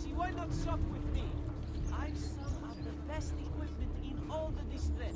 See, why not shop with me? I've some of the best equipment in all the district.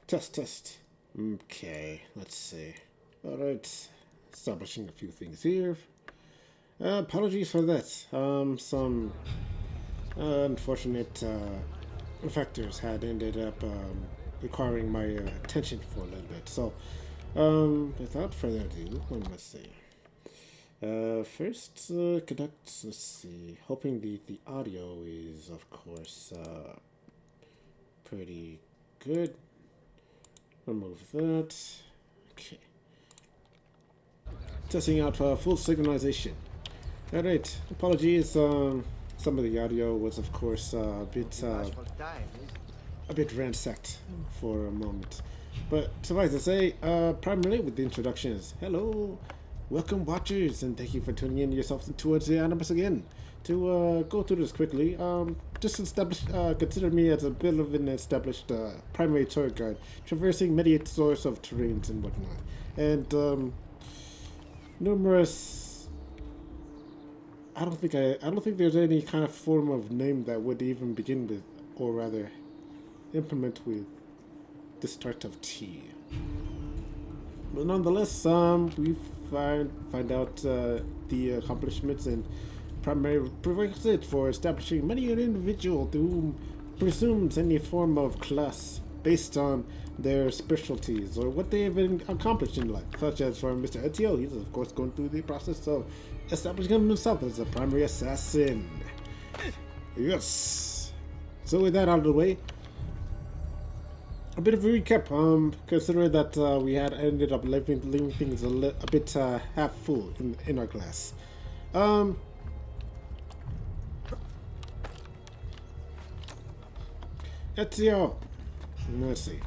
Test, test. Okay, let's see. Alright, establishing a few things here. Apologies for that. Some unfortunate factors had ended up requiring my attention for a little bit. So, without further ado, let me see. First, conduct, let's see, hoping the audio is, of course, pretty good. Remove that. Okay. Testing out full synchronization. Alright, apologies. Some of the audio was, of course, a bit ransacked for a moment. But suffice to say, primarily with the introductions. Hello, welcome watchers, and thank you for tuning in yourself towards the Animus again. To go through this quickly, just establish, consider me as a bit of an established primary tour guide, traversing many sorts of terrains and whatnot, and numerous. I don't think there's any kind of form of name that would even begin with, or rather, implement with the start of T. But nonetheless, we find out the accomplishments and primary prerequisite for establishing many an individual to whom presumes any form of class based on their specialties or what they have accomplished in life, such as for Mr. Ezio, he's of course going through the process of establishing himself as a primary assassin. Yes. So with that out of the way, a bit of a recap, considering that we had ended up leaving things a bit half full in our class. Ezio, let's see.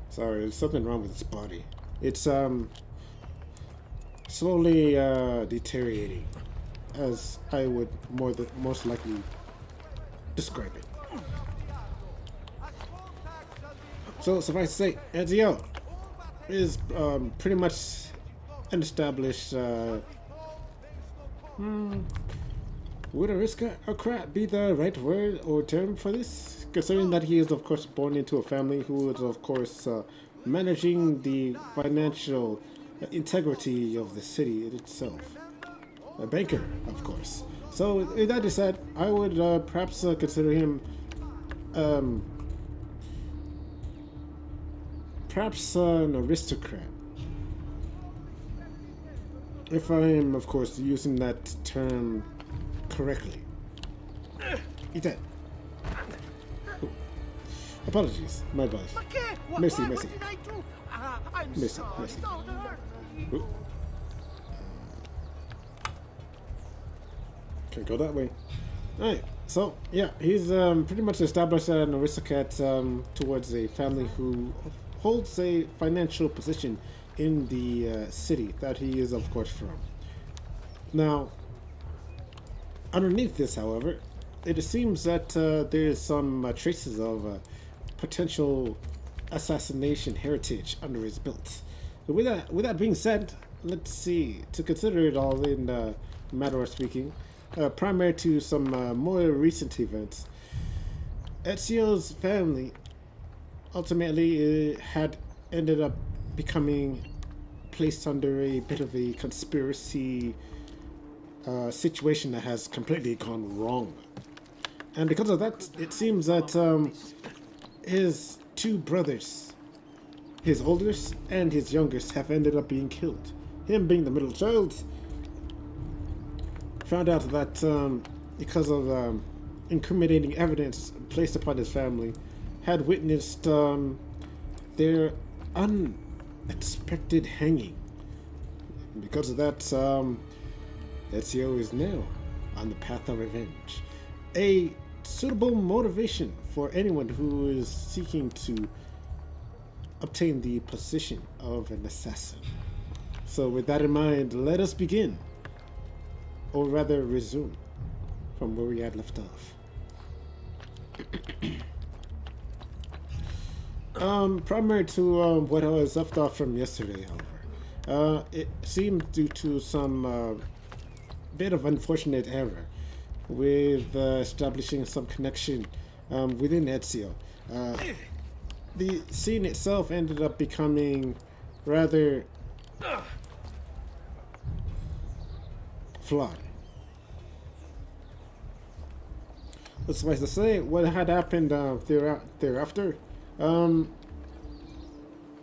Sorry, there's something wrong with its body. It's slowly deteriorating, as I would most likely describe it. So suffice to say, Ezio is pretty much an established. Would aristocrat be the right word or term for this? Considering that he is, of course, born into a family who is, of course, managing the financial integrity of the city itself. A banker, of course. So, with that said, I would perhaps consider him perhaps an aristocrat. If I am, of course, using that term correctly. Eat that. Oh. Apologies, my bad. Mercy. Mercy. Oh. Can't go that way. Alright, so yeah, he's pretty much established an aristocrat towards a family who holds a financial position in the city that he is, of course, from. Now, underneath this, however, it seems that there is some traces of potential assassination heritage under his belt. So with that being said, let's see, to consider it all in a matter of speaking, prior to some more recent events, Ezio's family ultimately had ended up becoming placed under a bit of a conspiracy situation that has completely gone wrong. And because of that, it seems that his two brothers, his oldest and his youngest, have ended up being killed. Him being the middle child, found out that because of incriminating evidence placed upon his family, had witnessed their unexpected hanging. And because of that, Ezio is now on the path of revenge. A suitable motivation for anyone who is seeking to obtain the position of an assassin. So with that in mind, let us begin, or rather resume, from where we had left off. Prior to what I was left off from yesterday, however, it seemed due to some bit of unfortunate error with establishing some connection within Ezio. The scene itself ended up becoming rather flawed. But suffice to say, what had happened thereafter,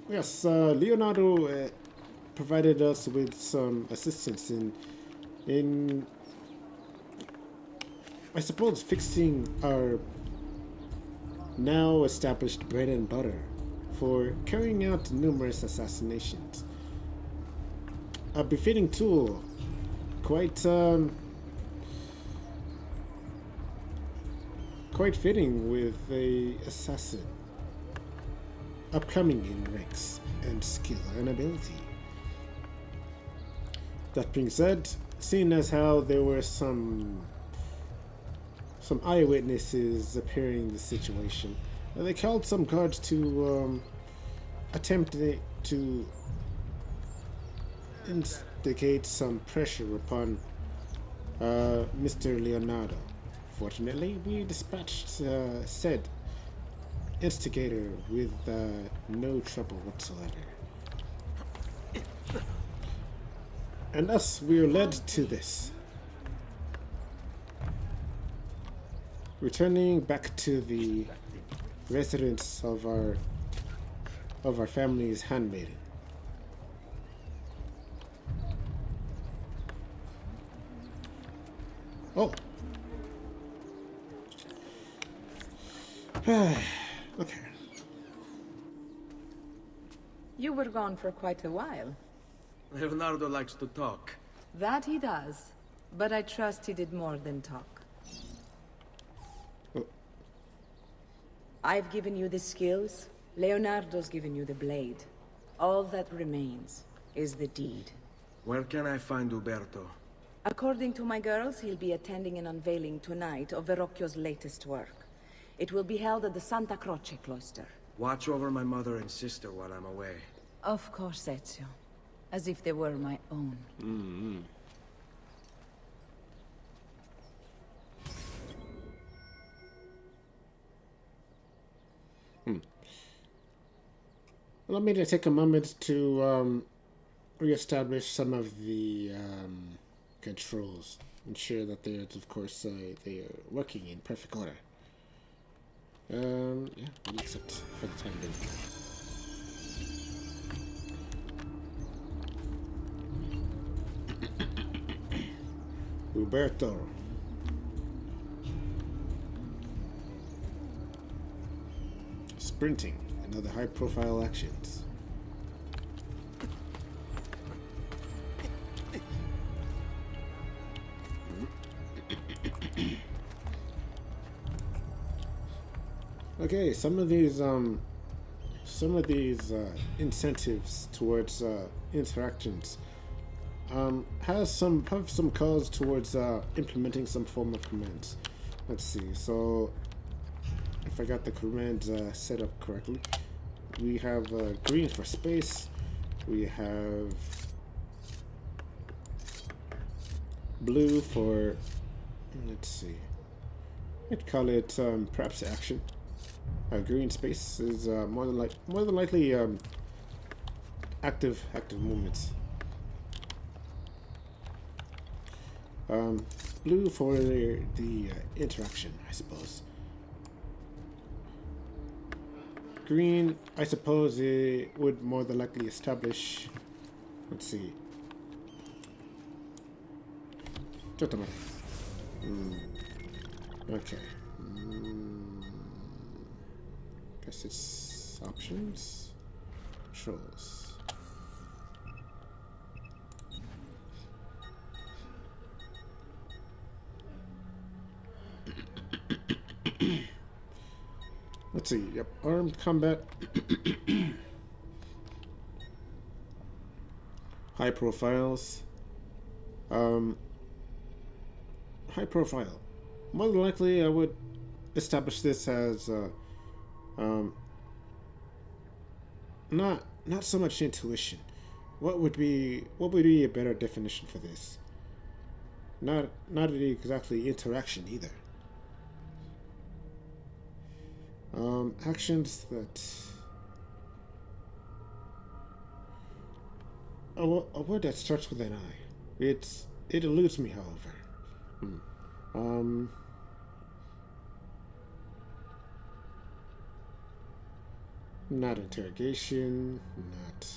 yes, Leonardo provided us with some assistance in I suppose fixing our now established bread and butter for carrying out numerous assassinations. A befitting tool, quite quite fitting with a assassin upcoming in ranks and skill and ability. That being said, seeing as how there were some eyewitnesses appearing in the situation, they called some guards to attempt to instigate some pressure upon Mr. Leonardo. Fortunately, we dispatched said instigator with no trouble whatsoever. And thus we are led to this. Returning back to the residence of our family's handmaiden. Oh. Okay. You were gone for quite a while. Leonardo likes to talk. That he does. But I trust he did more than talk. Oh. I've given you the skills. Leonardo's given you the blade. All that remains is the deed. Where can I find Uberto? According to my girls, he'll be attending an unveiling tonight of Verrocchio's latest work. It will be held at the Santa Croce cloister. Watch over my mother and sister while I'm away. Of course, Ezio. As if they were my own. Allow me to take a moment to reestablish some of the controls. Ensure that they're, of course, they are working in perfect order. Yeah, except for the time being. Uberto. Sprinting and other high-profile actions. Okay, some of these incentives towards interactions have some calls towards implementing some form of commands. Let's see. So, if I got the commands set up correctly, we have green for space. We have blue for, let's see, I'd call it perhaps action. Green space is more than likely active movements. Blue for the interaction, I suppose. Green, I suppose, it would more than likely establish. Let's see. Just a minute. Okay. Guess it's options, controls. Let's see. Yep, armed combat. High profiles. High profile. More than likely, I would establish this as not so much intuition. What would be a better definition for this? Not exactly interaction either. Actions that a word that starts with an I. It eludes me, however. Not interrogation, not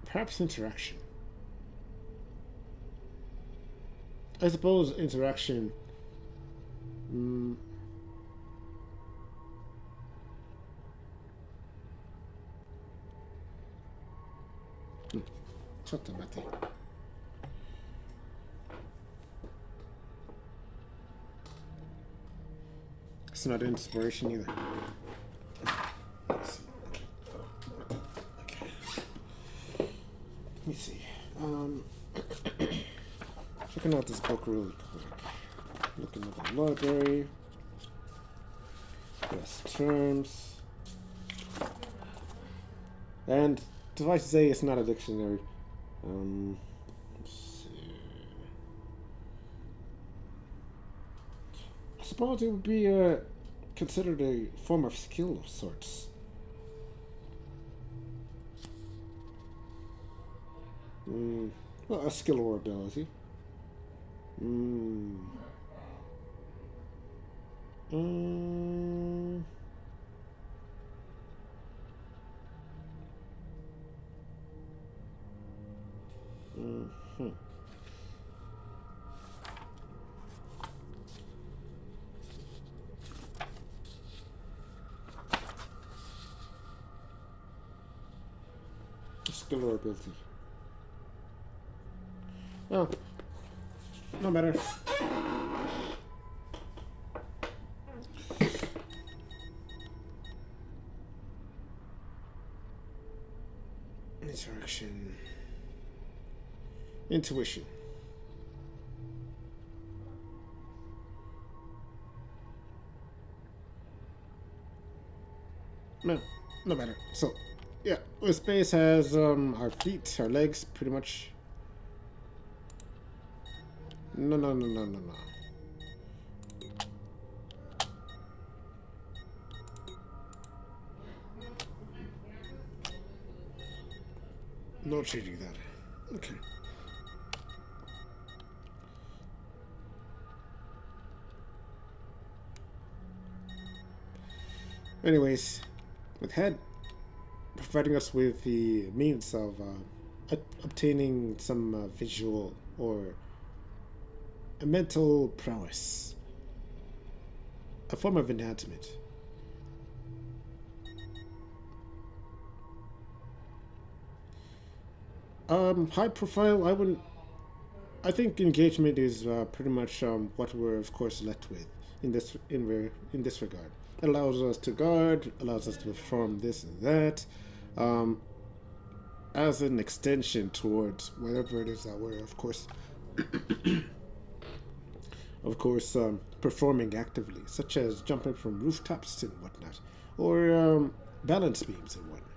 perhaps interaction. I suppose interaction. Chatto mate. It's not inspiration either. Let's see. Okay. Let me see. Checking out this book really quick. Looking at the library. Best terms. And suffice to say, it's not a dictionary. Let's see. I suppose it would be considered a form of skill of sorts. Well, a skill or ability. Skill or ability. Oh, no matter. Interaction. Intuition. No matter. So, yeah, the space has our feet, our legs, pretty much. No. No changing that. Okay. Anyways, with head providing us with the means of obtaining some visual or a mental prowess, a form of enhancement. High profile, I think engagement is pretty much what we're of course left with in this regard. It allows us to guard, allows us to perform this and that, as an extension towards whatever it is that we're performing actively, such as jumping from rooftops and whatnot, or balance beams and whatnot,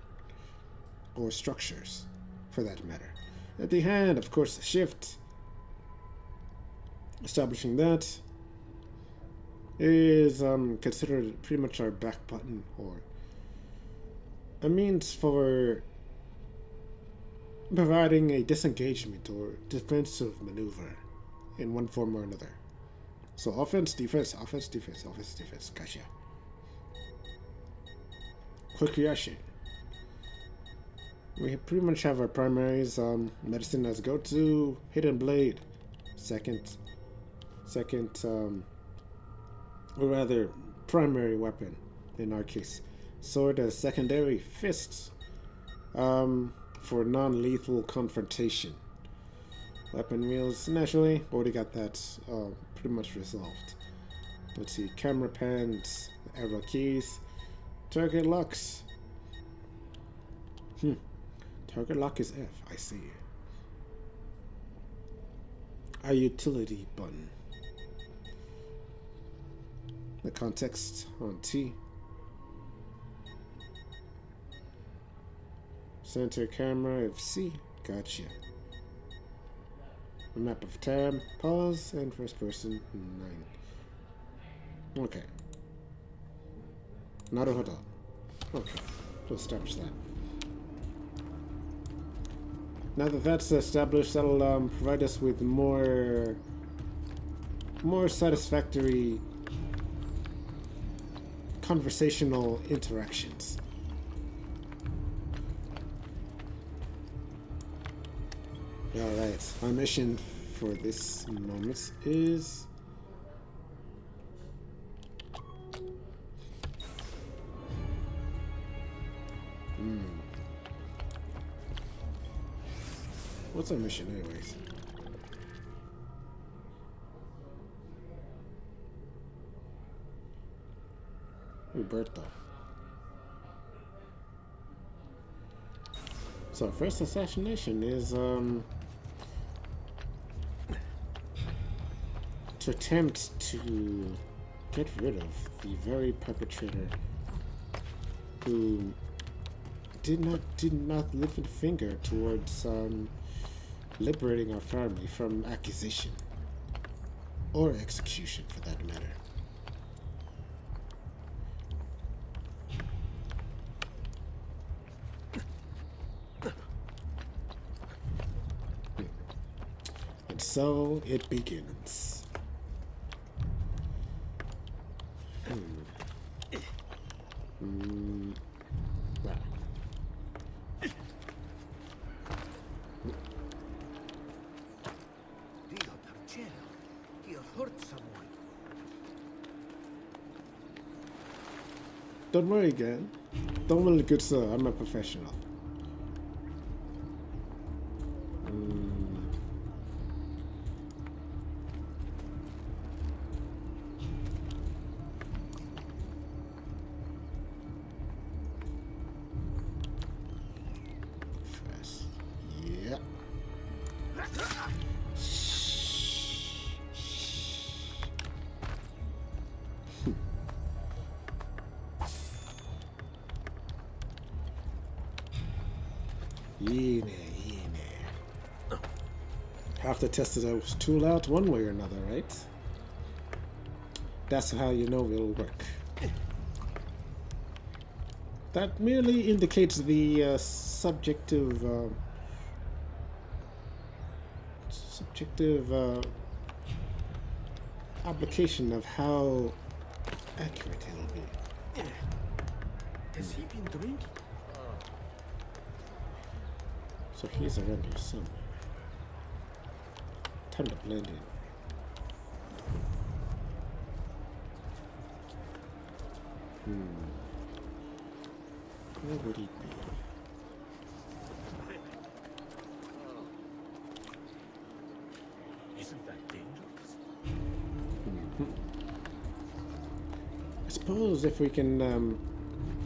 or structures, for that matter. At the hand, of course, shift. Establishing that is considered pretty much our back button, or a means for providing a disengagement or defensive maneuver in one form or another. So offense, defense, offense, defense, offense, defense. Gotcha. Quick reaction. We pretty much have our primaries. Medicine as go-to. Hidden blade. Second, or rather, primary weapon in our case. Sword as secondary. Fists for non-lethal confrontation. Weapon wheels, naturally, already got that pretty much resolved. Let's see, camera pans, arrow keys, target locks. Target lock is F, I see. Our utility button. The context on T. Center camera of C, gotcha. A map of tab, pause, and first person 9. Okay. Naruhodo. Okay, we'll establish that. Now that that's established, that'll provide us with more satisfactory conversational interactions. Alright, our mission for this moment is what's our mission anyways? Roberto. So first assassination is to attempt to get rid of the very perpetrator who did not lift a finger towards liberating our family from accusation or execution, for that matter. And so it begins. Wow. Dio d'arcielo, you hurt someone. Don't worry again. Don't worry, good sir. I'm a professional. Yeah. Have to test it out too loud one way or another, right? That's how you know it'll work. That merely indicates the subjective application of how accurate it'll be. Has he been drinking? So he's around here somewhere. Time to blend in. Where would he be? Isn't that dangerous? I suppose if we can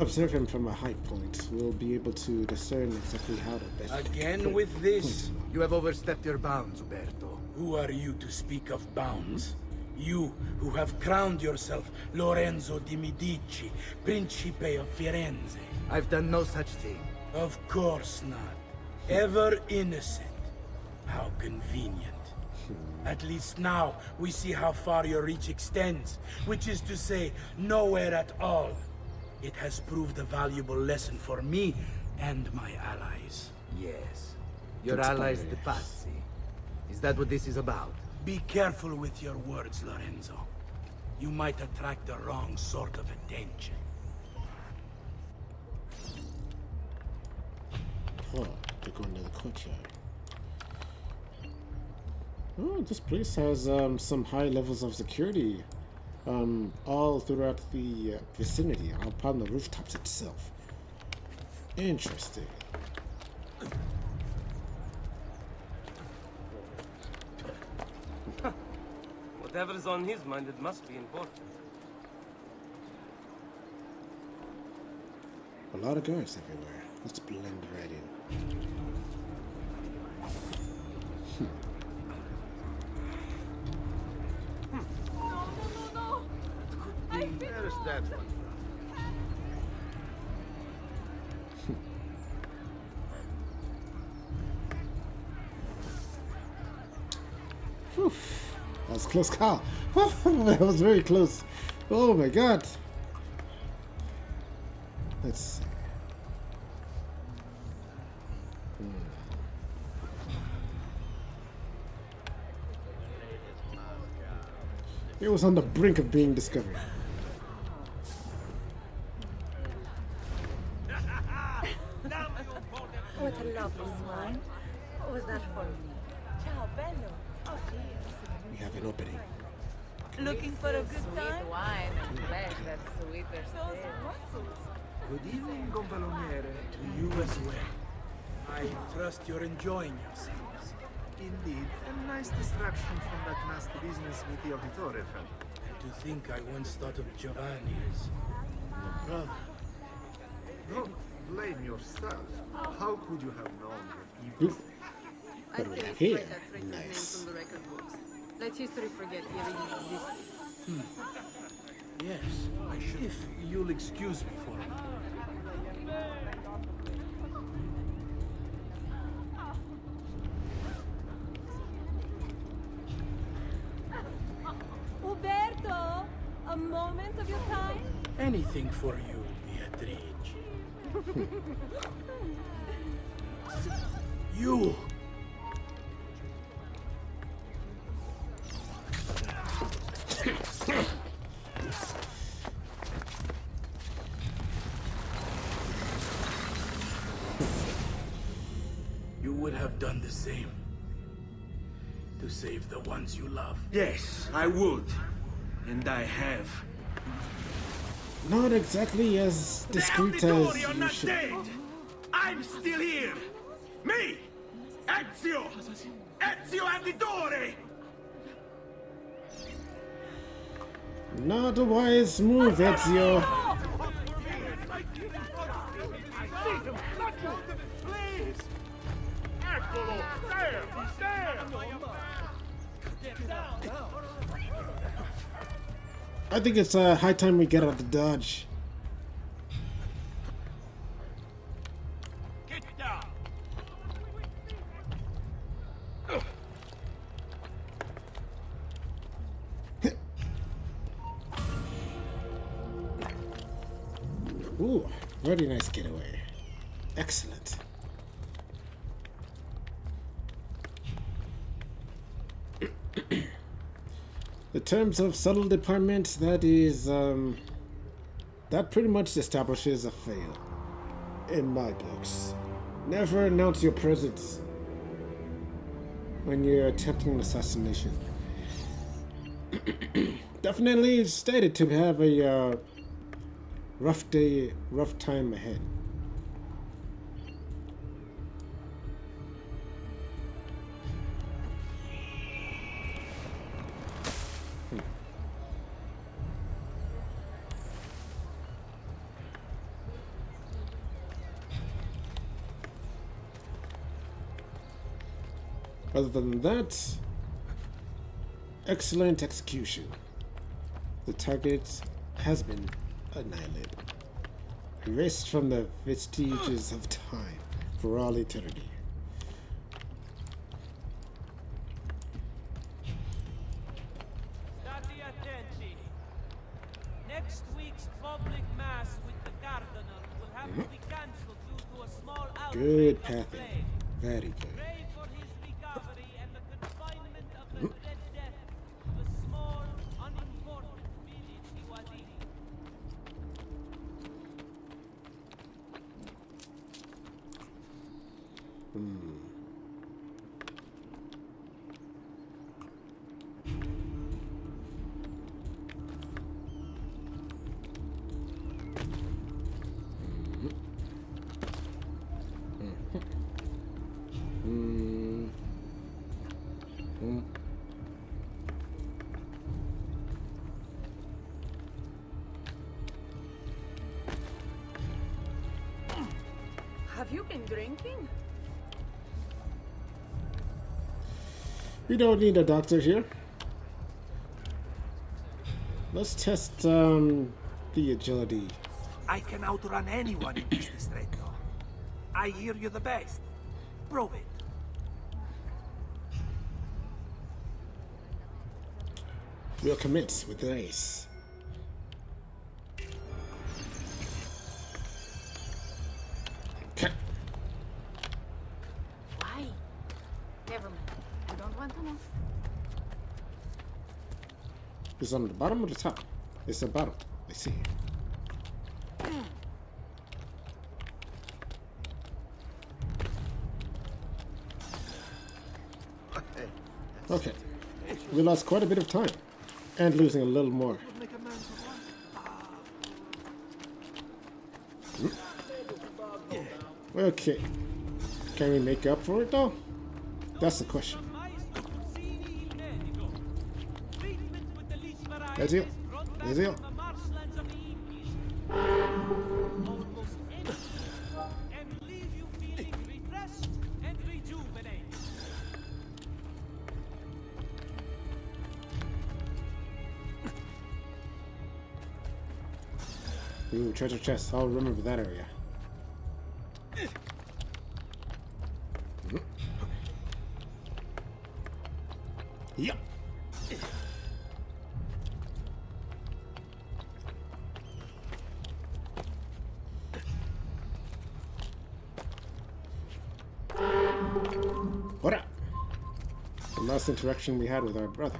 observe him from a high point, we'll be able to discern exactly how to best. Again with this? You have overstepped your bounds, Uberto. Who are you to speak of bounds? You who have crowned yourself Lorenzo di Medici, Principe of Firenze. I've done no such thing. Of course not. Ever innocent. How convenient. At least now we see how far your reach extends, which is to say, nowhere at all. It has proved a valuable lesson for me and my allies. Yes. Your Conspirators. allies, the Pazzi. Is that what this is about? Be careful with your words, Lorenzo. You might attract the wrong sort of attention. Oh, they're going to the courtyard. Oh, this place has some high levels of security all throughout the vicinity, upon the rooftops itself. Interesting. Whatever's on his mind, it must be important. A lot of guards everywhere. Let's blend right in. Where's that one Whew. That was a close call. That was very close. Oh my god. Let's see. It was on the brink of being discovered. What a lovely smile. What was that for me? Ciao, bello. We have an opening. Looking for a good time? Sweet wine and flesh that's sweeter still. Good evening, Gonfaloniere. To you as well. I trust you're enjoying yourselves. Indeed, a nice distraction from that nasty business with the Auditore fellow. And to think I once thought of Giovanni as a brother. Don't blame yourself. How could you have known that evil? What do we have here? Nice. From the record books. Let history forget hearing of this. Yes, I should. If you'll excuse me for a moment. Uberto, a moment of your time? Anything for you, Beatrice. You! You would have done the same. To save the ones you love. Yes, I would. And I have. Not exactly as discreet the as Auditore are you not should. dead! I'm still here! Me! Ezio! Ezio Auditore! Not a wise move, Ezio. I think it's high time we get out the Dodge. Get down! Ooh, very nice getaway. Excellent. The terms of subtle department, that is, that pretty much establishes a fail. In my books. Never announce your presence when you're attempting an assassination. Definitely stated to have a rough day, rough time ahead. Other than that, excellent execution. The target has been annihilated, erased from the vestiges of time for all eternity. Stati attenti. Next week's public mass with the Cardinal will have to be cancelled due to a small outbreak Good of pathing. plague. Very good. Pray for his recovery and the confinement of the Red Death to the small, unimportant village he was in. Have you been drinking? We don't need a doctor here. Let's test the agility. I can outrun anyone in this distretto. I hear you the best. Prove it. We'll commence with the race. Okay. Why? Never mind. I don't want to know. Is it on the bottom or the top? It's the bottom. I see. Okay. We lost quite a bit of time. And losing a little more. Okay. Can we make up for it though? That's the question. That's it. That's it. Ooh, treasure chest. I'll remember that area. Yep. What up? The last interaction we had with our brother.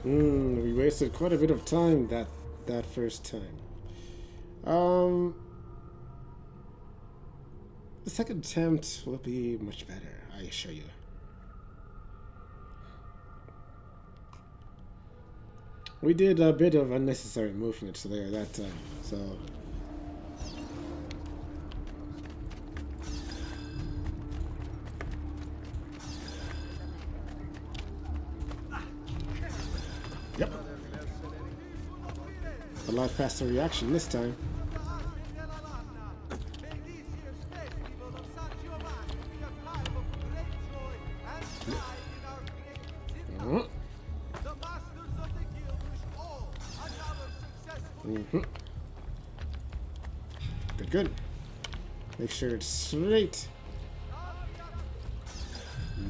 We wasted quite a bit of time that first time. The second attempt will be much better, I assure you. We did a bit of unnecessary movements there that time, so... Yep. A lot faster reaction this time. Good, good. Make sure it's straight.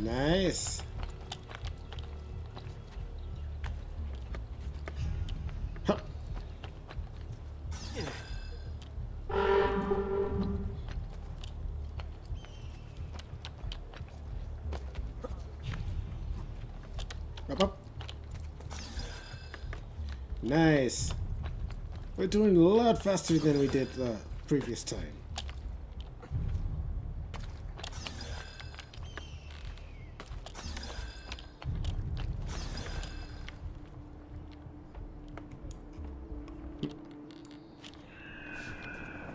Nice. Hup. Up, up. Nice. We're doing a lot faster than we did the previous time.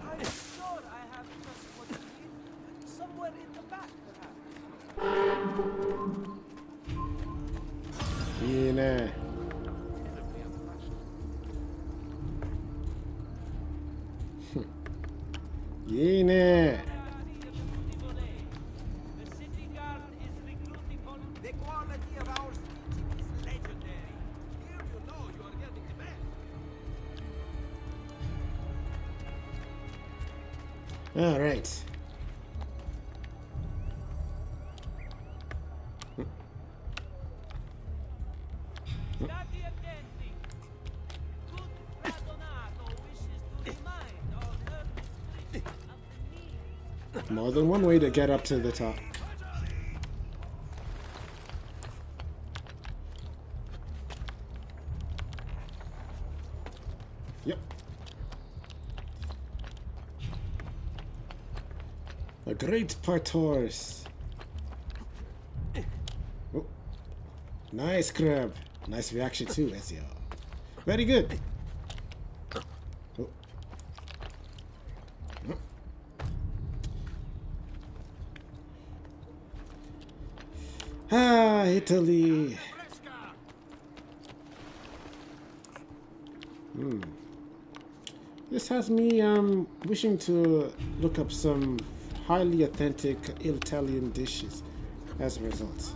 I'm sure I have just what you need. Somewhere in the back, perhaps. Yeah. Yine. The quality of our speech is legendary. Here you know you are getting the best. All right. More than one way to get up to the top. Yep. A great Partaurus. Oh. Nice crab. Nice reaction too, Ezio. Very good. Oh. Ah, Italy. This has me wishing to look up some highly authentic Italian dishes as a result.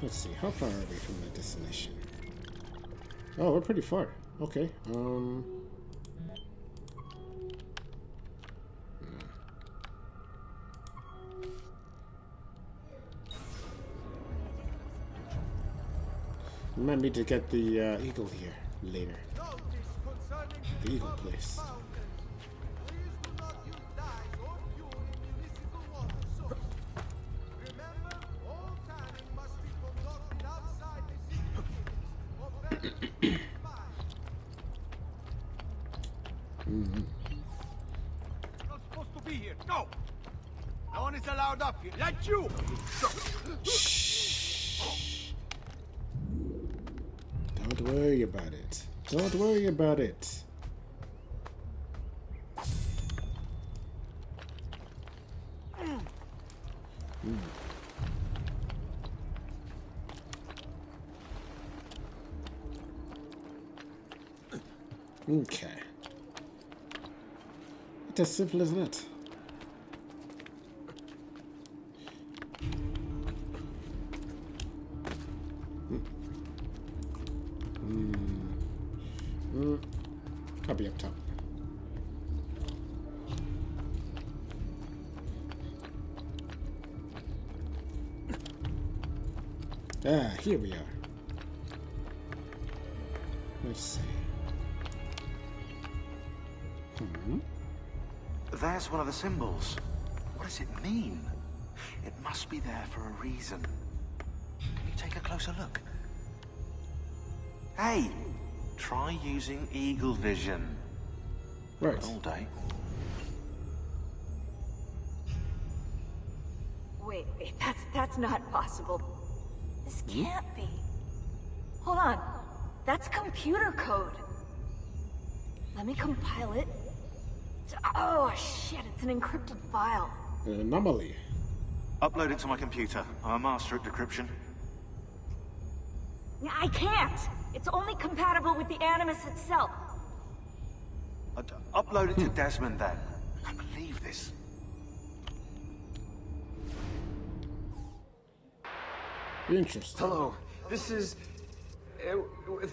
Let's see, how far are we from the destination? Oh, we're pretty far. Okay. We might need to get the eagle here later. Notice concerning The Eagle Place. Not supposed to be here. Go! No one is allowed up here. Let you! Don't worry about it. Don't worry about it. Okay. It's as simple as that. I'll be up top. Ah, here we are. Let's see. There's one of the symbols. What does it mean? It must be there for a reason. Can you take a closer look? Hey! Try using eagle vision. Right. Not all day. Wait, that's not possible. This can't be. Hold on. That's computer code. Let me compile it. Oh shit, it's an encrypted file. An anomaly. Upload it to my computer. I'm a master at decryption. I can't. It's only compatible with the Animus itself. Upload it to Desmond then. I can't believe this. Interesting. Hello, this is...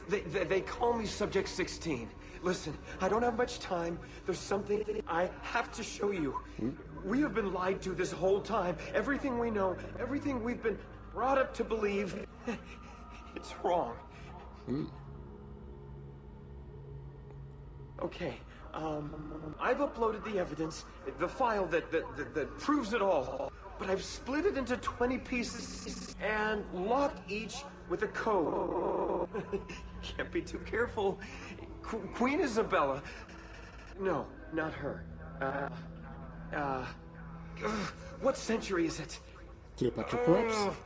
They call me Subject 16. Listen, I don't have much time. There's something I have to show you. We have been lied to this whole time. Everything we know, everything we've been brought up to believe, it's wrong. Okay, I've uploaded the evidence, the file that proves it all. But I've split it into 20 pieces and locked each with a code. Can't be too careful. Queen Isabella. No, not her. What century is it? Cleopatra, perhaps?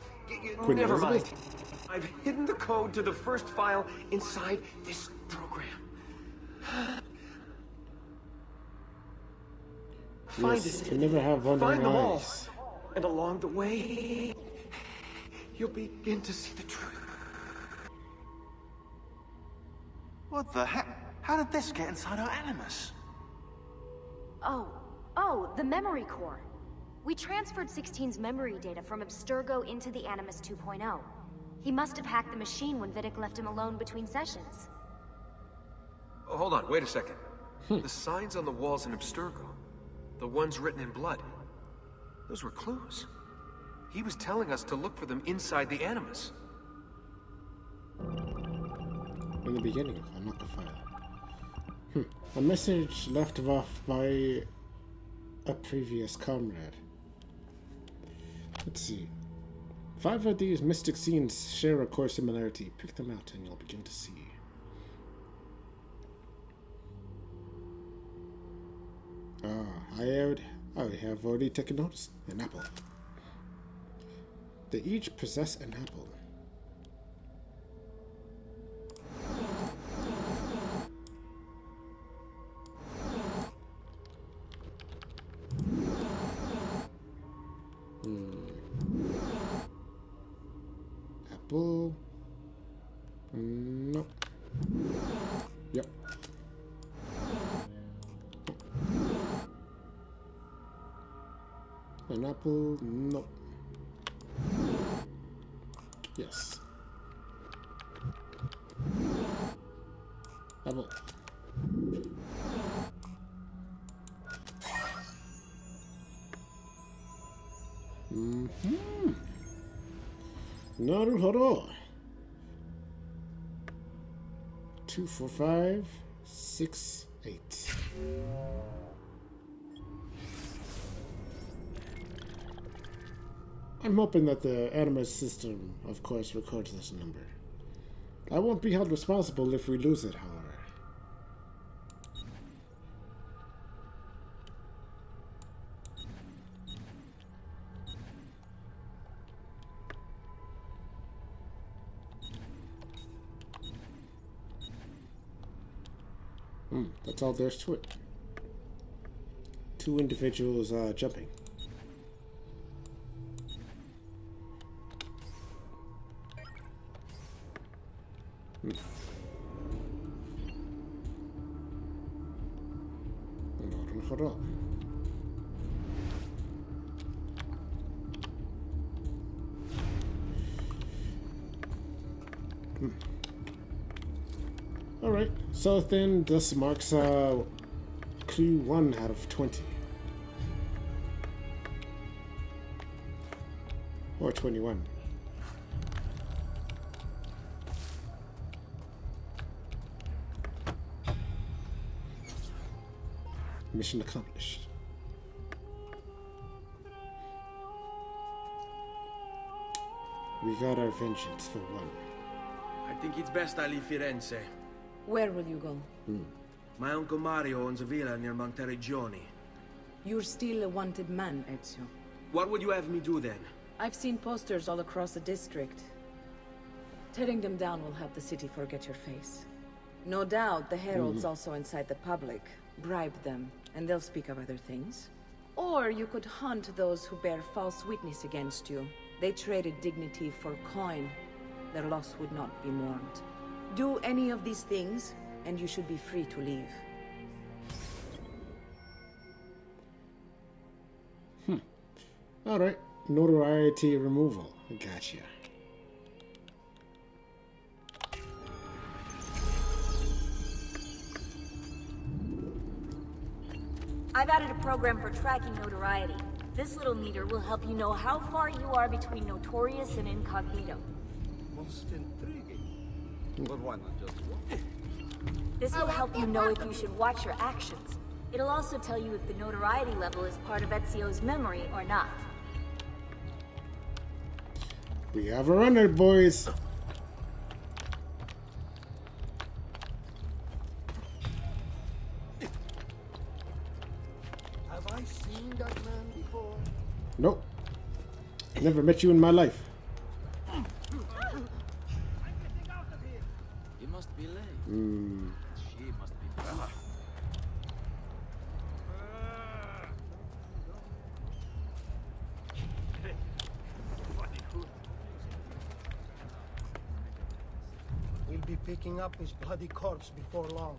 Queen Never mind. Elizabeth? I've hidden the code to the first file inside this program. Find Yes, it. can never have wandering Find them all. eyes. And along the way, you'll begin to see the truth. What the heck? How did this get inside our Animus? Oh, the memory core. We transferred 16's memory data from Abstergo into the Animus 2.0. He must have hacked the machine when Vidic left him alone between sessions. Oh, hold on, wait a second. The signs on the walls in Abstergo, the ones written in blood, those were clues. He was telling us to look for them inside the Animus. In the beginning, unlock the file. A message left off by a previous comrade. Let's see. 5 of these mystic scenes share a core similarity. Pick them out and you'll begin to see. I have already taken notice. An apple. They each possess an apple. Apple. Nope. Yep. An apple. Nope. Yes. Apple. Naruhodo. 2, 4, 5, 6, 8. I'm hoping that the Animus system, of course, records this number. I won't be held responsible if we lose it, however. That's all there's to it. 2 individuals jumping. Alright, so then this marks clue 1 out of 20. Or 21. Mission accomplished. We got our vengeance for one. I think it's best I leave Firenze. Where will you go? My uncle Mario owns a villa near Monteriggioni. You're still a wanted man, Ezio. What would you have me do then? I've seen posters all across the district. Tearing them down will help the city forget your face. No doubt the heralds also incite the public. Bribe them, and they'll speak of other things. Or you could hunt those who bear false witness against you. They traded dignity for coin. Their loss would not be mourned. Do any of these things, and you should be free to leave. Alright, notoriety removal. Gotcha. I've added a program for tracking notoriety. This little meter will help you know how far you are between notorious and incognito. Most intriguing. But why not just walk? This will help you know if you should watch your actions. It'll also tell you if the notoriety level is part of Ezio's memory or not. We have a runner, boys. Have I seen that man before? Nope. Never met you in my life. You must be late. She must be drunk. We'll be picking up his bloody corpse before long.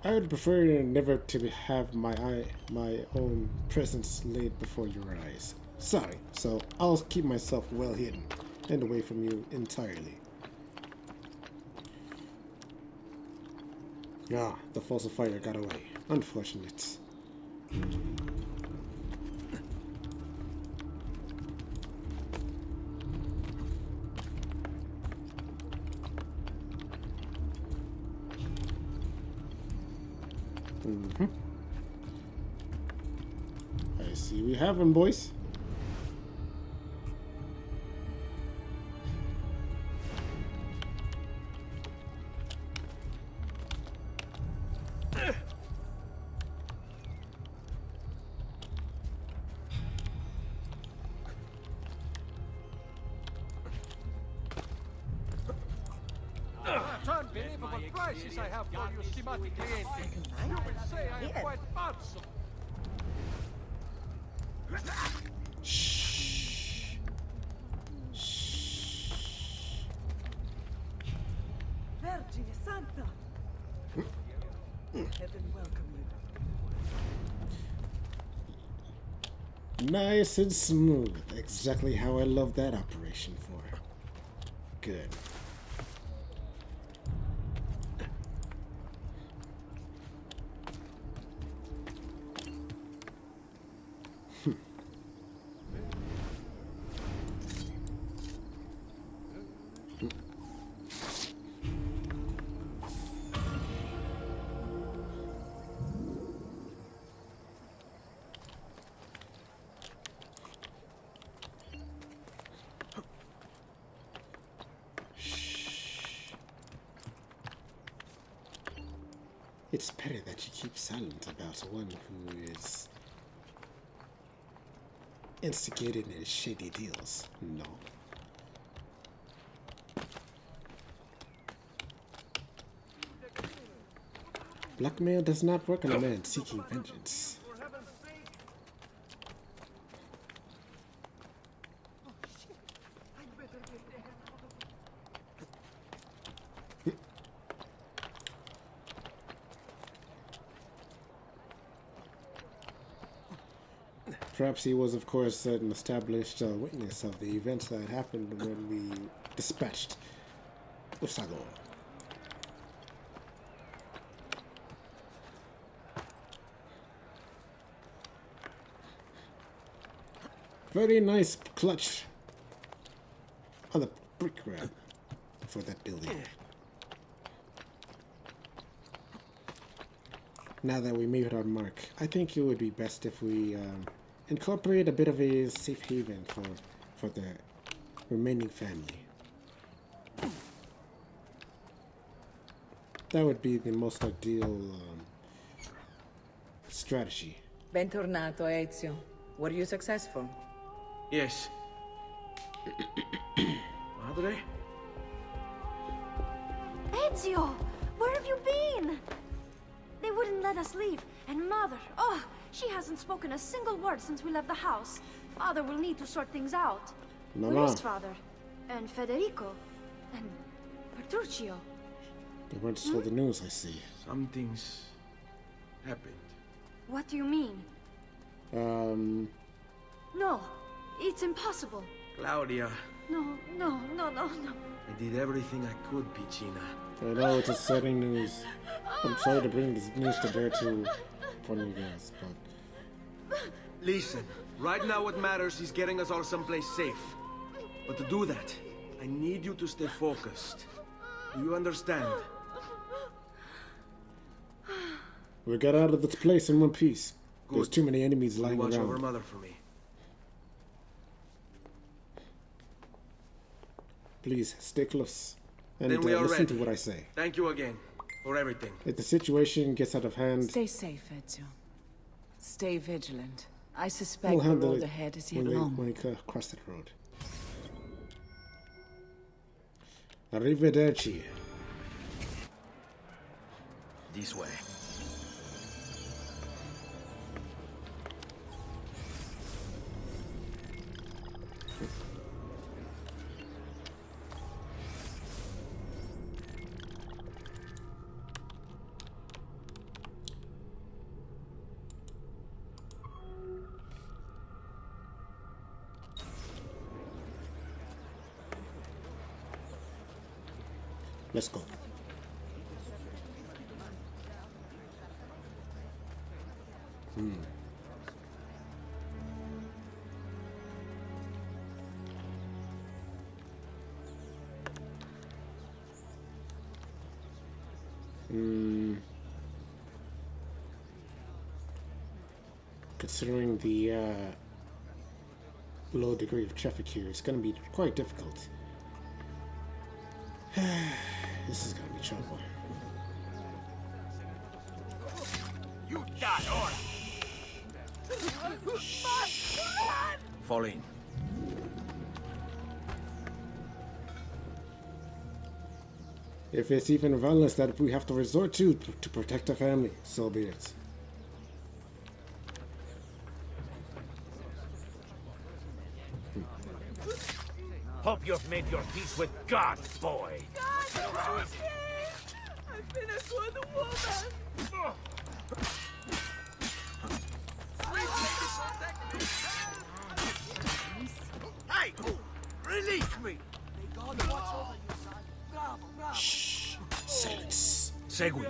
I would prefer never to have my own presence laid before your eyes. Sorry, so I'll keep myself well hidden and away from you entirely. Ah, the falsifier got away. Unfortunate. I see we have him, boys. Unbelievable prices I have for you, stimati clienti. You will say I am quite pazzo. Shh. Vergine Santa! Heaven welcome you. Nice and smooth. Exactly how I love that operation for. Good. It's better that you keep silent about one who is instigated in shady deals. No. Blackmail does not work on a man seeking vengeance. Perhaps he was, of course, an established witness of the events that happened when we dispatched Usago. Very nice clutch on the brick grab for that building. Now that we made our mark, I think it would be best if we incorporate a bit of a safe haven for the remaining family. That would be the most ideal strategy. Bentornato, Ezio. Were you successful? Yes. Madre? Ezio! Where have you been? They wouldn't let us leave. And Mother, oh, she hasn't spoken a single word since we left the house. Father will need to sort things out. Mama. Where's Father? And Federico? And Petruccio? They weren't told the news, I see. Something's happened. What do you mean? No, it's impossible. Claudia. No. I did everything I could, Piccina. I know it's upsetting news. I'm sorry to bring this news to bear to for you guys, but Listen, right now what matters is getting us all someplace safe. But to do that, I need you to stay focused. Do you understand? we'll get out of this place in one piece. Good. There's too many enemies lying Watch over around. Mother for me. Please, stay close. And Then we are listen ready. to what I say. Thank you again for everything. If the situation gets out of hand, Stay safe, Ezio. Stay vigilant. I suspect we'll the handle road it ahead is yet when long. we cross that road. Arrivederci. This way. Let's go. Considering the low degree of traffic here, it's going to be quite difficult. This is going to be trouble. You got on! Fall in. If it's even violence that we have to resort to protect our family, so be it. Hope you've made your peace with God, boy! I've been a good woman. Hey! Release me! Shh. Silence. Seguimi.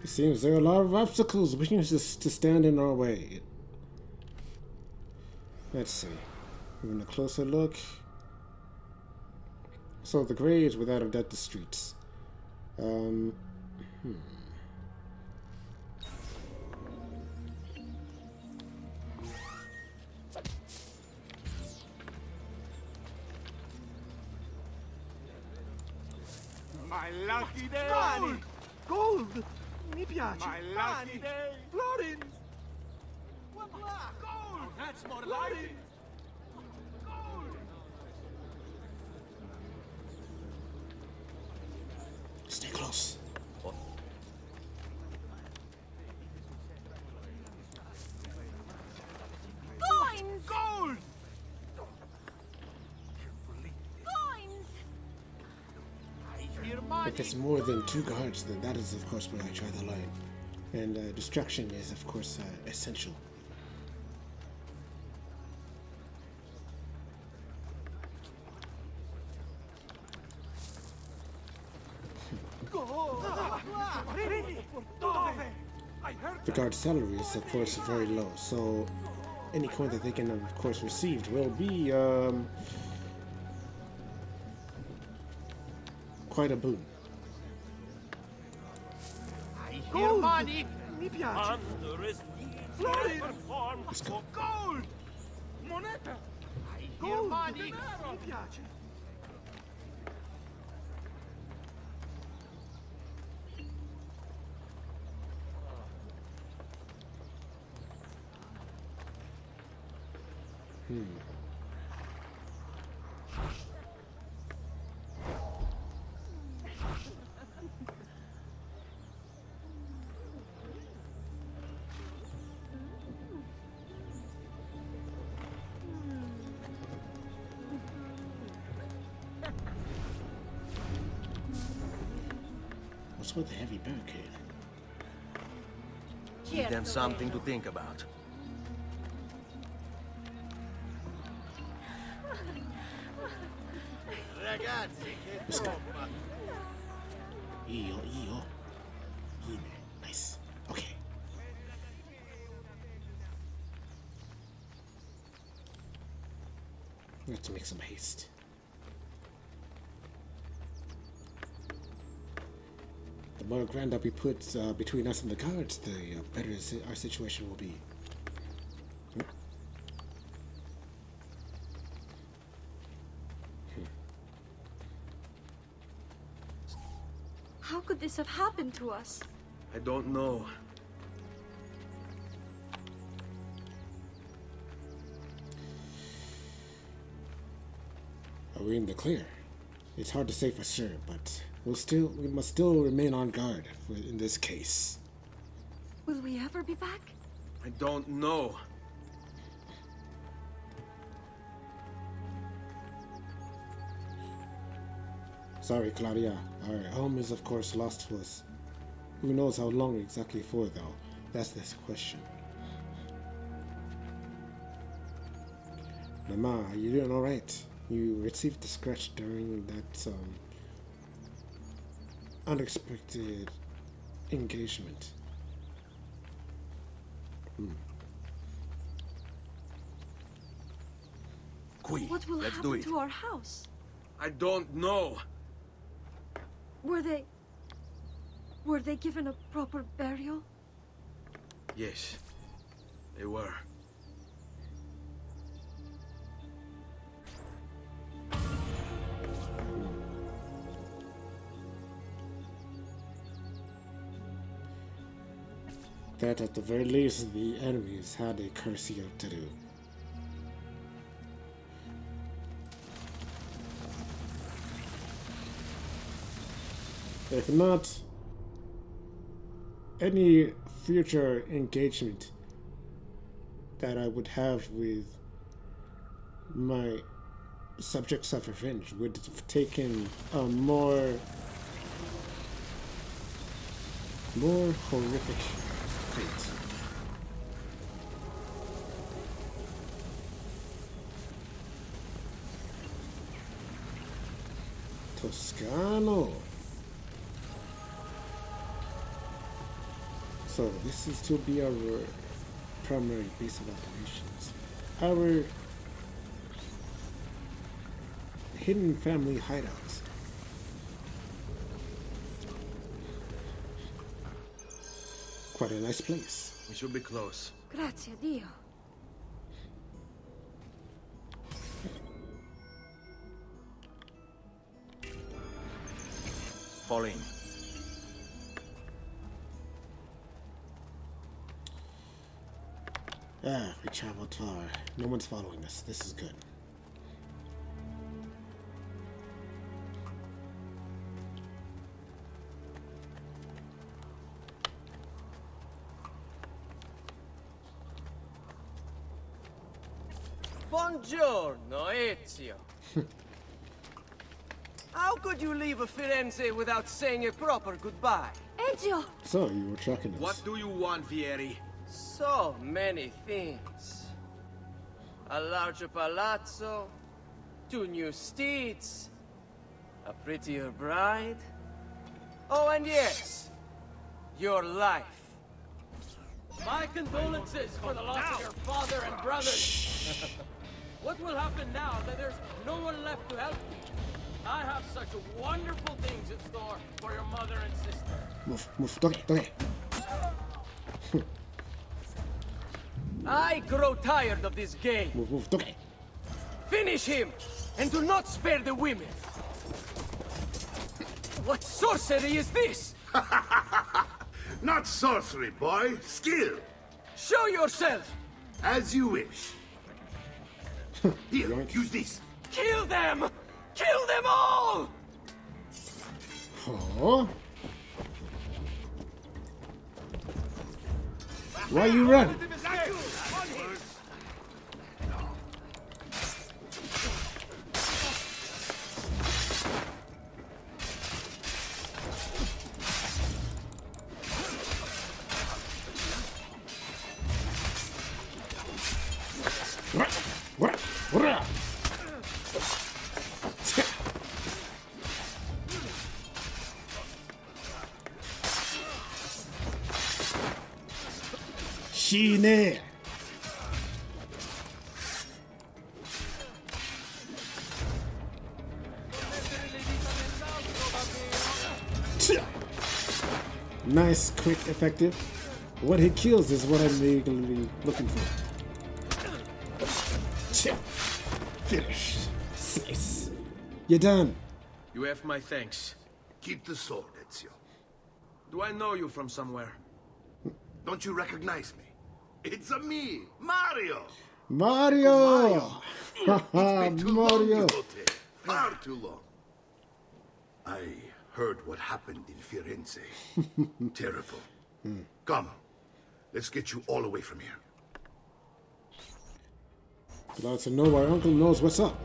It seems there are a lot of obstacles waiting to stand in our way. Let's see. Even a closer look. So the graves, without a doubt, the streets. My lucky day! Money! Gold! Mi piace! My lucky day! Florins! Gold! That's more like it! Stay close. Coins! Gold! Coins! I hear money! If it's more than 2 guards, then that is, of course, where I draw the line. And distraction is, of course, essential. The guard's salary is, of course, very low, so any coin that they can, of course, receive will be quite a boon. I hear money! Mi piace! Florins! Let's go. Gold! Moneta! I hear money! Mi piace! What's with the heavy barricade? Give them something to think about. Ragazzi, che Let's go. troppa! Io. Nice. Okay. We have to make some haste. The more ground that we put between us and the guards, the better our situation will be. How could this have happened to us? I don't know. Are we in the clear? It's hard to say for sure, but we must still remain on guard in this case. Will we ever be back? I don't know. Sorry, Claudia. Our home is, of course, lost to us. Who knows how long exactly for, though? That's the question. Mama, are you doing alright? You received the scratch during that, unexpected engagement. What will Let's do happen it. to our house? I don't know. Were they given a proper burial? Yes, they were. That at the very least the enemies had a courtesy to do. If not, any future engagement that I would have with my subjects of revenge would have taken a more horrific fate. Toscano. So this is to be our primary base of operations. Our hidden family hideouts. Quite a nice place. We should be close. Grazie a Dio. Pauline. Ah, we traveled far. No one's following us. This is good. Buongiorno, Ezio. How could you leave a Firenze without saying a proper goodbye? Ezio! So, you were tracking us. What do you want, Vieri? So many things. A larger palazzo, 2 new steeds, a prettier bride. Oh, and yes, your life. My condolences for the loss of your father and brothers. What will happen now that there's no one left to help you? I have such wonderful things in store for your mother and sister. Move, don't. I grow tired of this game. Move, don't. Finish him, and do not spare the women. What sorcery is this? Not sorcery, boy. Skill. Show yourself. As you wish. Here, use this. Kill them! Kill them all! Oh. Why you run? Shine. Nice, quick, effective. What he kills is what I'm really looking for. Finished. Slice. You're done. You have my thanks. Keep the sword, Ezio. Do I know you from somewhere? Don't you recognize me? It's a me, Mario. Mario. It's been too long, Mario. Nipote. Far too long. I heard what happened in Firenze. Terrible. Come, let's get you all away from here. Glad to know my uncle knows what's up.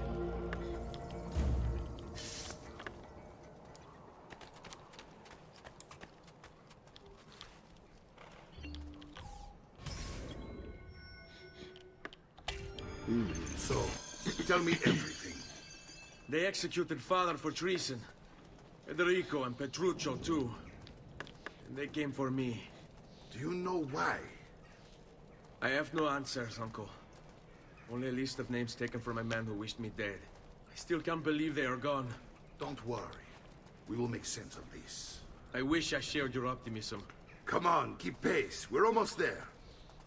So, tell me everything. They executed father for treason. Federico and Petruccio too. And they came for me. Do you know why? I have no answers, Uncle. Only a list of names taken from a man who wished me dead. I still can't believe they are gone. Don't worry. We will make sense of this. I wish I shared your optimism. Come on, keep pace. We're almost there.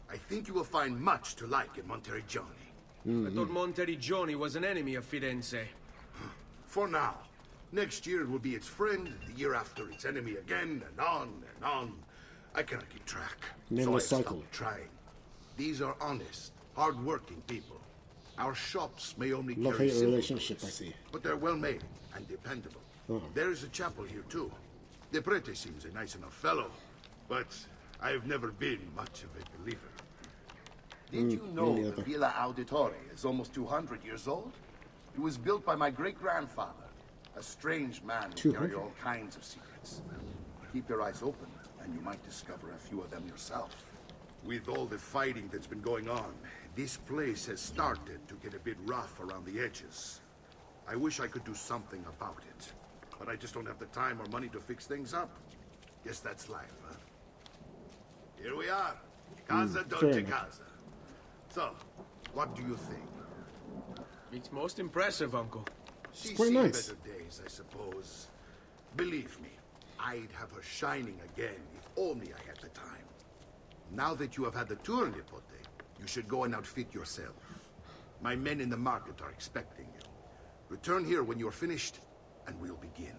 I think you will find much to like in Monteriggioni. I thought Monteriggioni was an enemy of Firenze. For now. Next year it will be its friend, the year after its enemy again, and on and on. I cannot keep track. Nameless so I cycle. stopped trying. These are honest, hard-working people. Our shops may only carry Love-hate simple relationship, goods, I see. but they're well-made and dependable. There is a chapel here too. The Prete seems a nice enough fellow, but I have never been much of a believer. Did you know the Villa Auditore is almost 200 years old? It was built by my great-grandfather, a strange man who carried all kinds of secrets. Keep your eyes open, and you might discover a few of them yourself. With all the fighting that's been going on, this place has started to get a bit rough around the edges. I wish I could do something about it, but I just don't have the time or money to fix things up. Guess that's life, huh? Here we are. Casa Dolce Casa. So, what do you think? It's most impressive, Uncle. She's quite seen nice. better days, I suppose. Believe me, I'd have her shining again if only I had the time. Now that you have had the tour, Nipote, you should go and outfit yourself. My men in the market are expecting you. Return here when you're finished, and we'll begin.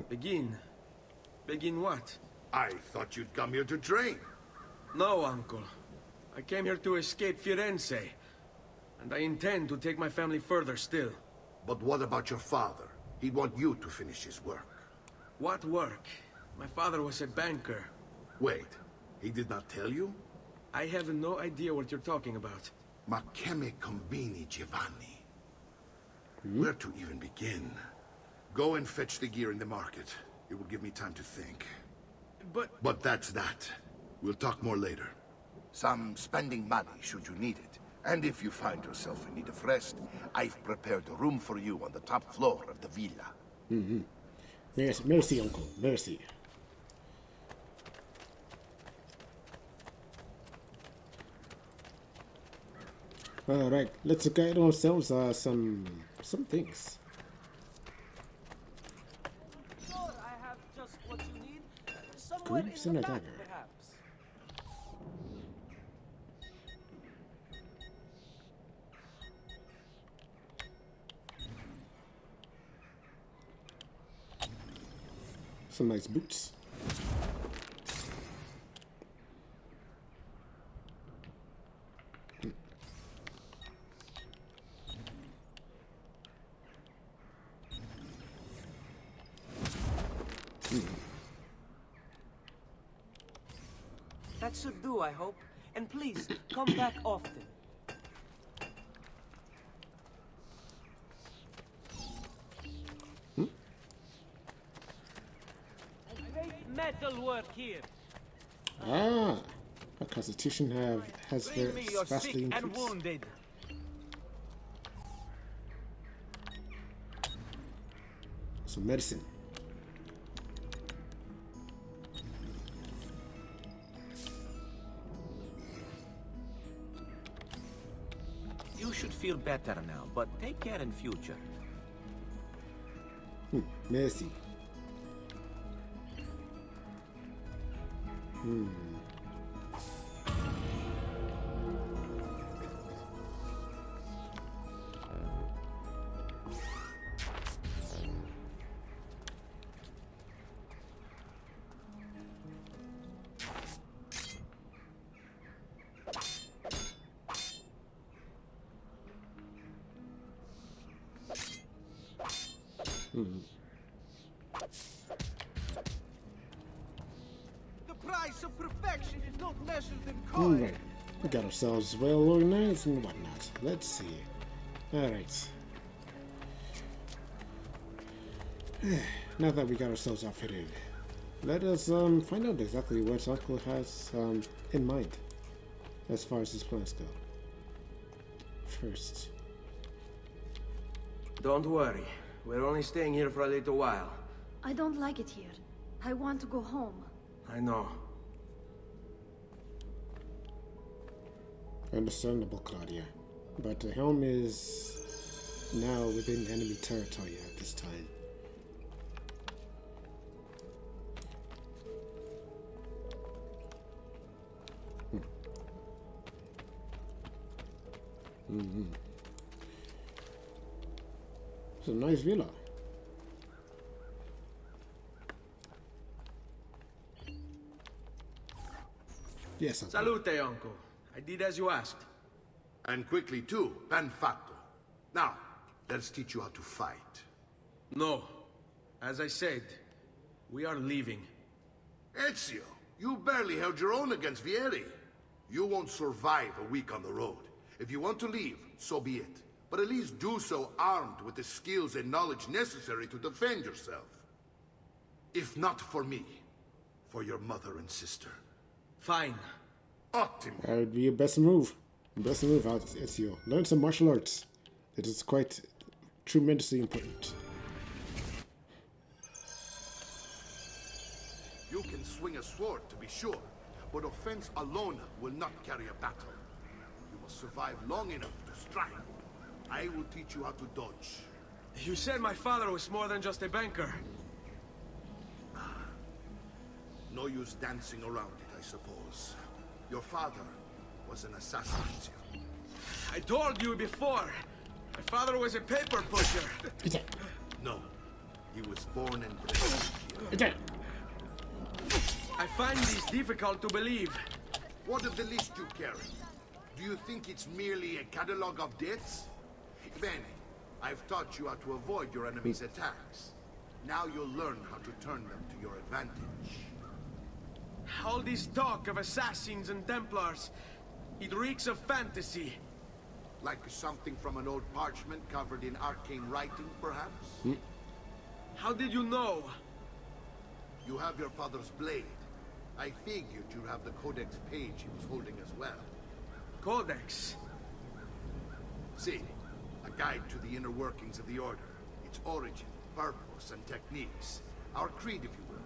Begin? Begin what? I thought you'd come here to train. No, Uncle. I came here to escape Firenze. And I intend to take my family further still. But what about your father? He'd want you to finish his work. What work? My father was a banker. Wait, he did not tell you? I have no idea what you're talking about. Ma che me conveni, Giovanni? Where to even begin? Go and fetch the gear in the market. It will give me time to think. But that's that. We'll talk more later. Some spending money should you need it. And if you find yourself in need of rest, I've prepared a room for you on the top floor of the villa. Mm-hmm. Yes, merci, Uncle. Merci. All right, let's get ourselves some things. Sure, I have just what you need. Somewhere Greaves in and the a back, dagger. perhaps. Some nice boots. That should do, I hope. And please, come back often. Great metal work here. Ah, our constitution has Bring me your vastly sick and increased. wounded. Some medicine. You should feel better now, but take care in future. Merci. The price of perfection is not measured in All coin. right, we got ourselves well organized and whatnot. Let's see. All right. Now that we got ourselves outfitted, let us find out exactly what Uncle has in mind as far as his plans go. First, Don't worry. We're only staying here for a little while. I don't like it here. I want to go home. I know. understandable, Claudia, but the helm is now within enemy territory at this time. It's a nice villa. Yes, Uncle. Salute, Uncle. I did as you asked. And quickly too, ben fatto. Now, let's teach you how to fight. No. As I said, we are leaving. Ezio, you barely held your own against Vieri. You won't survive a week on the road. If you want to leave, so be it. But at least do so armed with the skills and knowledge necessary to defend yourself. If not for me, for your mother and sister. Fine. Ottimo. That would be your best move. Best move out, Ezio. Learn some martial arts. It is quite tremendously important. You can swing a sword, to be sure, but offense alone will not carry a battle. You must survive long enough to strike. I will teach you how to dodge. You said my father was more than just a banker. No use dancing around it, I suppose. Your father was an assassin, Ezio. I told you before. My father was a paper pusher. No. He was born and bred here. I find this difficult to believe. What of the list you carry? Do you think it's merely a catalog of debts? Bene, I've taught you how to avoid your enemy's attacks. Now you'll learn how to turn them to your advantage. All this talk of assassins and Templars, it reeks of fantasy. Like something from an old parchment covered in arcane writing, perhaps? How did you know? You have your father's blade. I figured you'd have the codex page he was holding as well. Codex? See, a guide to the inner workings of the Order. Its origin, purpose, and techniques. Our creed, if you will.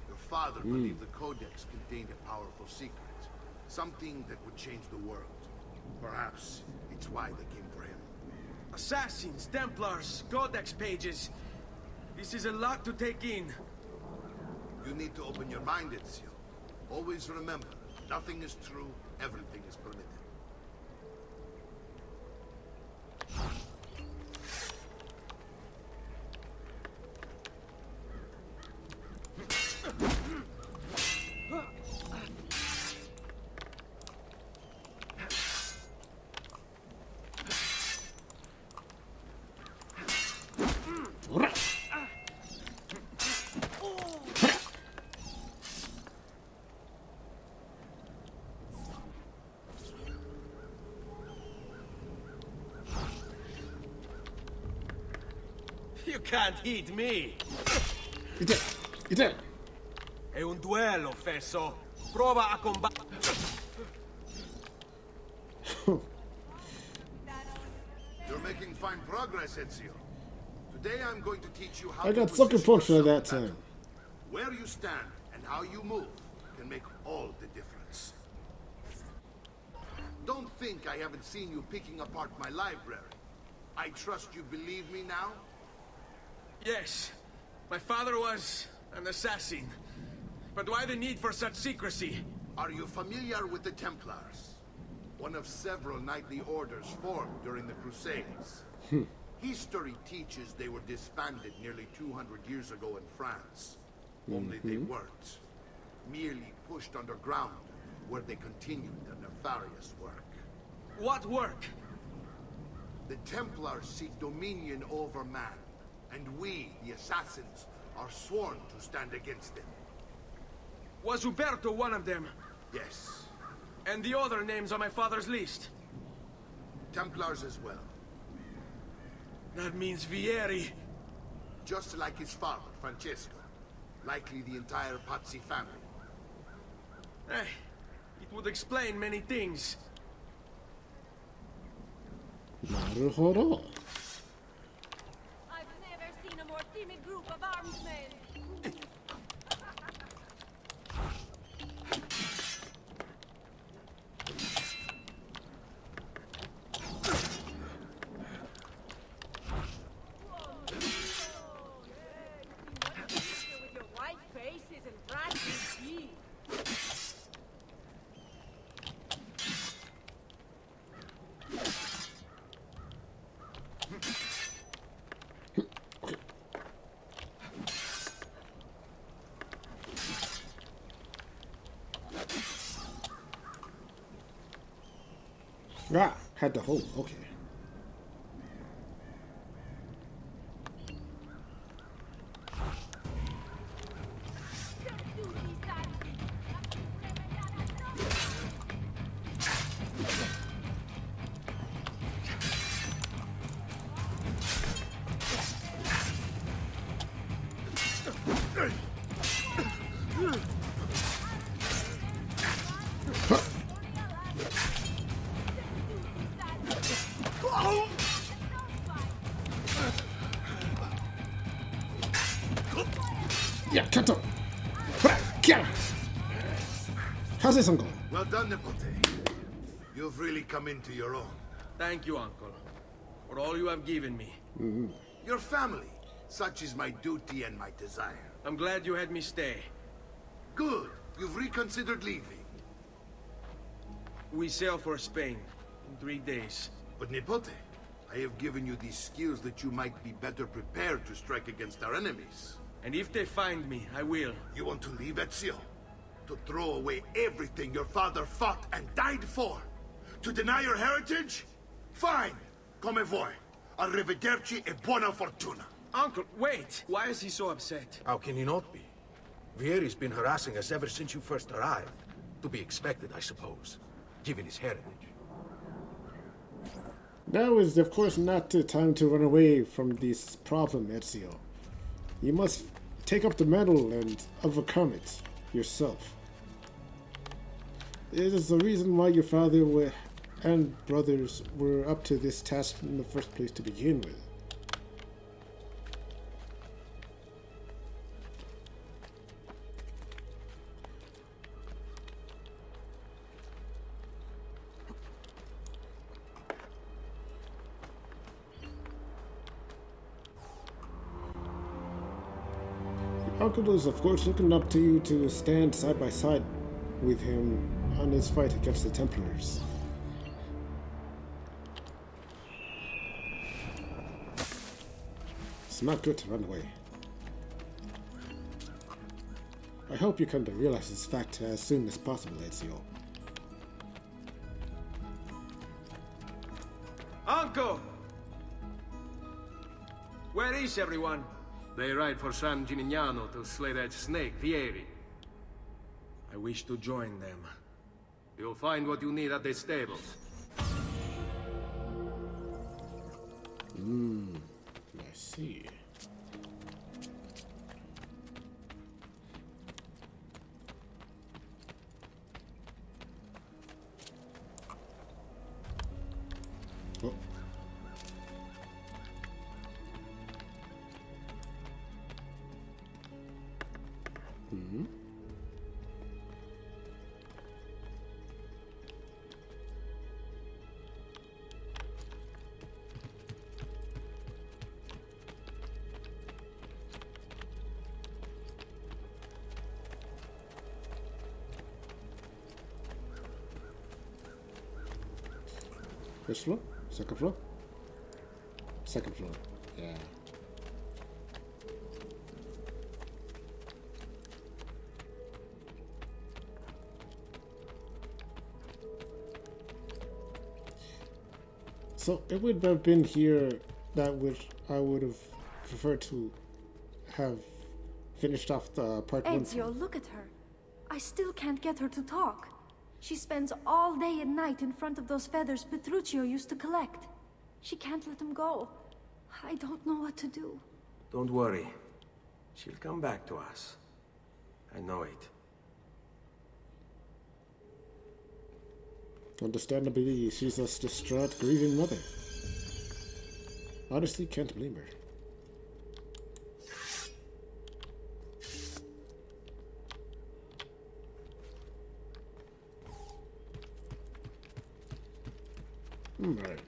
Your father believed the codex contained a powerful secret. Something that would change the world. Perhaps it's why they came for him. Assassins, Templars, Codex pages. This is a lot to take in. You need to open your mind, Ezio. Always remember, nothing is true, everything is permitted. You can't hit me! You did. È un duello, Fesso. Prova a combattere. You're making fine progress, Ezio. Today I'm going to teach you how I to got sucker position punched for yourself that in battle. time. Where you stand and how you move can make all the difference. Don't think I haven't seen you picking apart my library. I trust you believe me now? Yes. My father was an assassin. But why the need for such secrecy? Are you familiar with the Templars? One of several knightly orders formed during the Crusades. History teaches they were disbanded nearly 200 years ago in France. Only they weren't. Merely pushed underground, where they continued their nefarious work. What work? The Templars seek dominion over man, and we, the assassins, are sworn to stand against them. Was Uberto one of them? Yes. And the other names on my father's list? Templars as well. That means Vieri. Just like his father, Francesco. Likely the entire Pazzi family. It would explain many things. なるほど。 I've never seen a more timid group of armed men. With your white faces and ragged teeth. Ah, had the hole. Okay. Yeah, cut him. Get him. How's this one going? Well done, Nipote. You've really come into your own. Thank you, Uncle, for all you have given me. Your family. Such is my duty and my desire. I'm glad you had me stay. Good. You've reconsidered leaving. We sail for Spain in 3 days. But Nipote, I have given you these skills that you might be better prepared to strike against our enemies. And if they find me, I will. You want to leave, Ezio? To throw away everything your father fought and died for? To deny your heritage? Fine. Come vuoi. Arrivederci e buona fortuna. Uncle, wait! Why is he so upset? How can he not be? Vieri's been harassing us ever since you first arrived. To be expected, I suppose, given his heritage. Now is, of course, not the time to run away from this problem, Ezio. You must take up the mantle and overcome it yourself. It is the reason why your father and brothers were up to this task in the first place to begin with. Your uncle is, of course, looking up to you to stand side by side with him on his fight against the Templars. It's not good to run away. I hope you come to realize this fact as soon as possible, Ezio. Uncle! Where is everyone? They ride for San Gimignano to slay that snake, Vieri. I wish to join them. You'll find what you need at the stables. I see. Oh. First floor? Second floor? Second floor, yeah. So it would have been here that which I would have preferred to have finished off the part 1. Ezio, look at her. I still can't get her to talk. She spends all day and night in front of those feathers Petruchio used to collect. She can't let them go. I don't know what to do. Don't worry. She'll come back to us. I know it. Understandably, she's a distraught, grieving mother. Honestly, can't blame her. Right.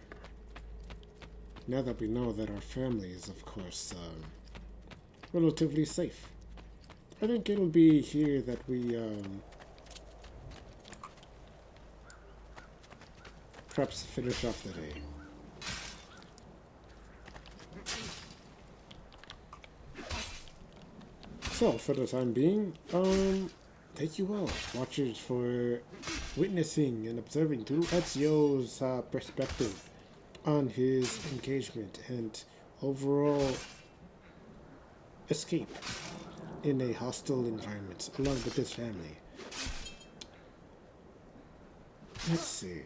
Now that we know that our family is, of course, relatively safe, I think it'll be here that we, perhaps finish off the day. So, for the time being, thank you all, watchers, for witnessing and observing through Ezio's perspective on his engagement and overall escape in a hostile environment along with his family. Let's see.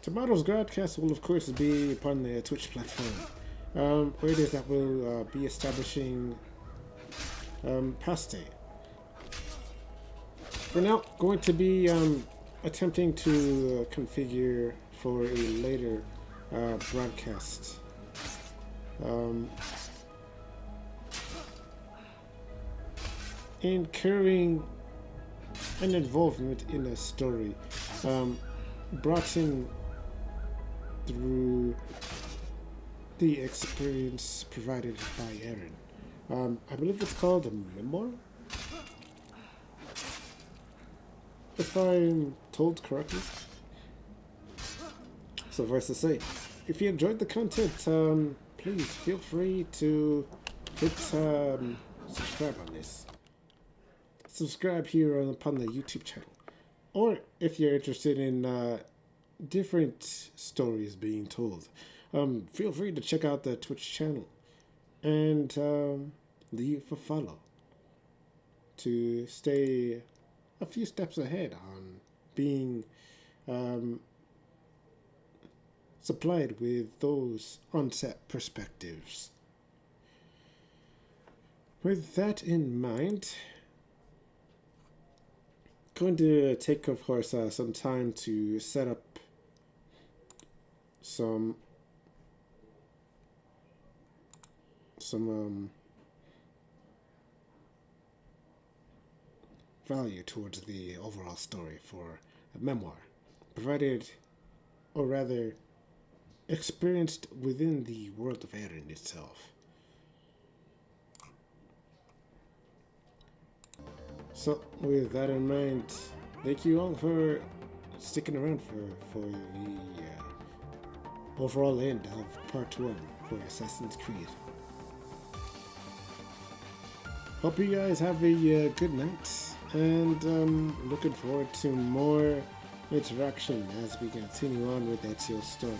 Tomorrow's broadcast will, of course, be upon the Twitch platform, where it is that we'll be establishing Paste. For now, going to be attempting to configure for a later broadcast. Incurring an involvement in a story brought in through the experience provided by Aaron. I believe it's called a memoir, if I'm told correctly. So, as to say, if you enjoyed the content, please feel free to hit subscribe on this. subscribe here upon the YouTube channel. Or if you're interested in different stories being told, feel free to check out the Twitch channel and leave a follow to stay a few steps ahead on being supplied with those on-set perspectives. With that in mind, going to take, of course, some time to set up some value towards the overall story for a memoir, provided, or rather, experienced within the world of Erin itself. So, with that in mind, thank you all for sticking around for the overall end of Part 1 for Assassin's Creed. Hope you guys have a good night, and looking forward to more interaction as we continue on with Ezio's story.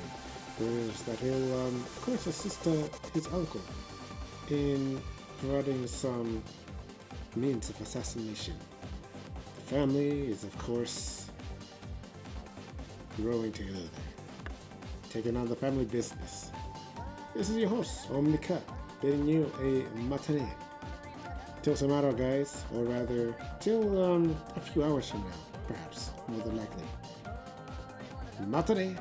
Whereas that he'll, of course, assist his uncle in providing some means of assassination. The family is, of course, growing together, taking on the family business. This is your host, Omni, bidding you a matinee. Till tomorrow, guys, or rather, till a few hours from now, perhaps, more than likely. Matinee.